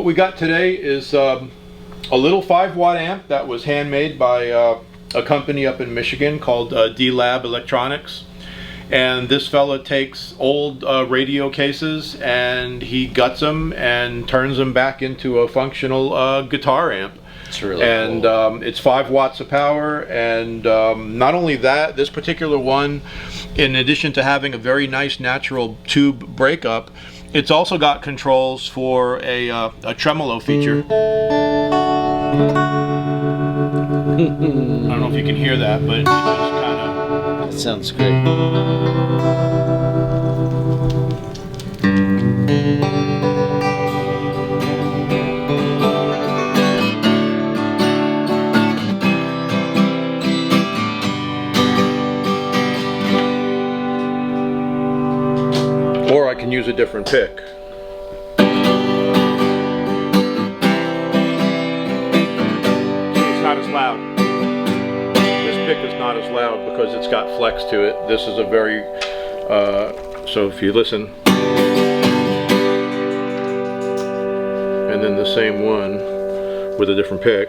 What we got today is a little 5-watt amp that was handmade by a company up in Michigan called D-Lab Electronics. And this fella takes old radio cases and he guts them and turns them back into a functional guitar amp. It's really cool. It's 5 watts of power, and not only that, this particular one, in addition to having a very nice natural tube breakup, it's also got controls for a tremolo feature. I don't know if you can hear that, but it just kind of... That sounds great. Or I can use a different pick. It's not as loud. This pick is not as loud because it's got flex to it. This is a very, so if you listen, and then the same one with a different pick,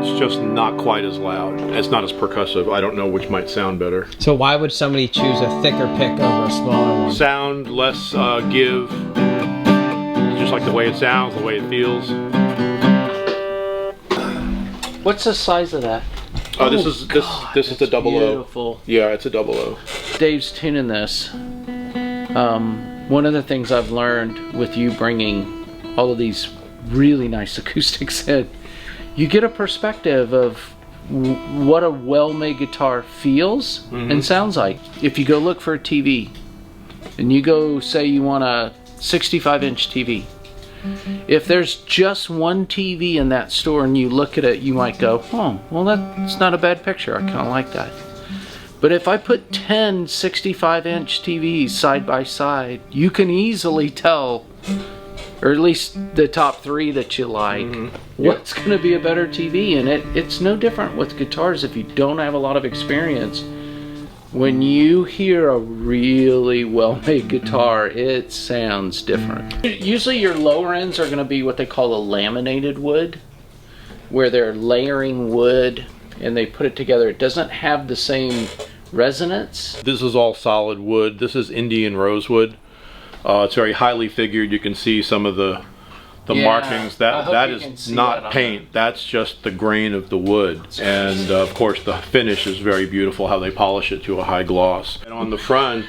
it's just not quite as loud. It's not as percussive. I don't know which might sound better. So why would somebody choose a thicker pick over a smaller one? Sound, less give. Just like the way it sounds, the way it feels. What's the size of that? This is the 00. Beautiful. Yeah, it's a 00. Dave's tuning this. One of the things I've learned with you bringing all of these really nice acoustics in, you get a perspective of what a well-made guitar feels and sounds like. If you go look for a TV and you go say you want a 65-inch TV, if there's just one TV in that store and you look at it, you might go, oh, well, that's not a bad picture. I kind of like that. But if I put 10 65-inch TVs side by side, you can easily tell, or at least the top 3 that you like, what's going to be a better TV. And it's no different with guitars if you don't have a lot of experience. When you hear a really well-made guitar, it sounds different. Usually your lower ends are going to be what they call a laminated wood, where they're layering wood and they put it together. It doesn't have the same resonance. This is all solid wood. This is Indian rosewood. It's very highly figured. You can see some of the markings. That is not paint. That's just the grain of the wood. And of course the finish is very beautiful, how they polish it to a high gloss. And on the front,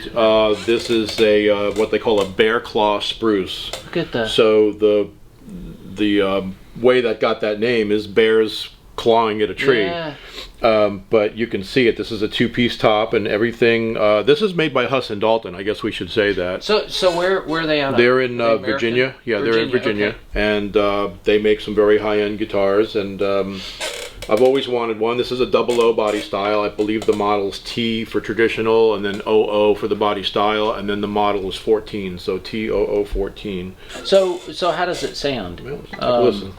this is a what they call a bear claw spruce. Look at that. So the way that got that name is bears clawing at a tree. Yeah. But you can see it. This is a 2-piece top and everything. This is made by Huss and Dalton. I guess we should say that. So where are they out of? They're in Virginia. Yeah, they're in Virginia. Okay. And they make some very high-end guitars. And I've always wanted one. This is a 00 body style. I believe the model's T for traditional, and then 00 for the body style, and then the model is 14. So T0014. So how does it sound? Well, let's take a listen.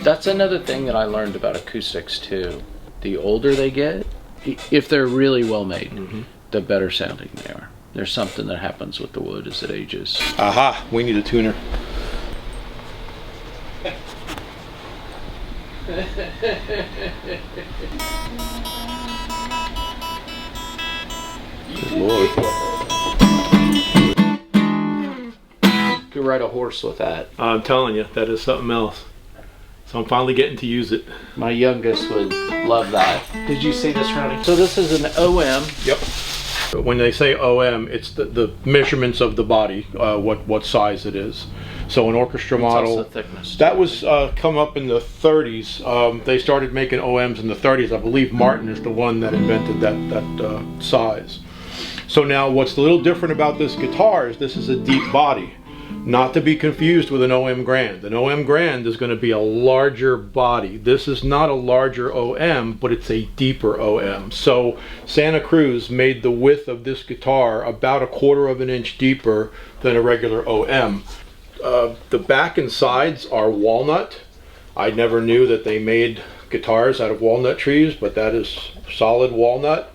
That's another thing that I learned about acoustics too. The older they get, if they're really well made, the better sounding they are. There's something that happens with the wood as it ages. Aha, we need a tuner. Good Lord. You could ride a horse with that. I'm telling you, that is something else. So I'm finally getting to use it. My youngest would love that. Did you see this, Ronnie? So this is an OM. Yep. When they say OM, it's the measurements of the body, what size it is. So an orchestra model, also thickness, that was come up in the 30s. They started making OMs in the 30s. I believe Martin is the one that invented that size. So now what's a little different about this guitar is this is a deep body. Not to be confused with an OM Grand. An OM Grand is going to be a larger body. This is not a larger OM, but it's a deeper OM. So Santa Cruz made the width of this guitar about 1/4 of an inch deeper than a regular OM. The back and sides are walnut. I never knew that they made guitars out of walnut trees, but that is solid walnut.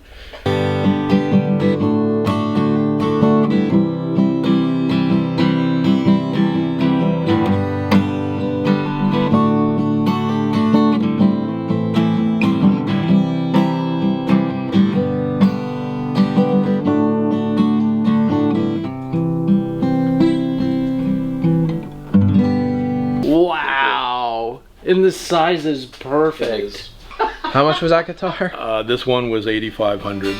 Wow! And the size is perfect. How much was that guitar? This one was $8,500.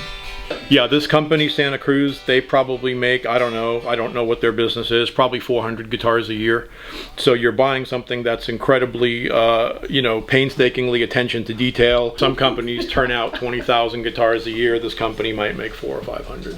Yeah, this company, Santa Cruz, they probably make, I don't know what their business is, probably 400 guitars a year. So you're buying something that's incredibly, you know, painstakingly attention to detail. Some companies turn out 20,000 guitars a year. This company might make 400 or 500.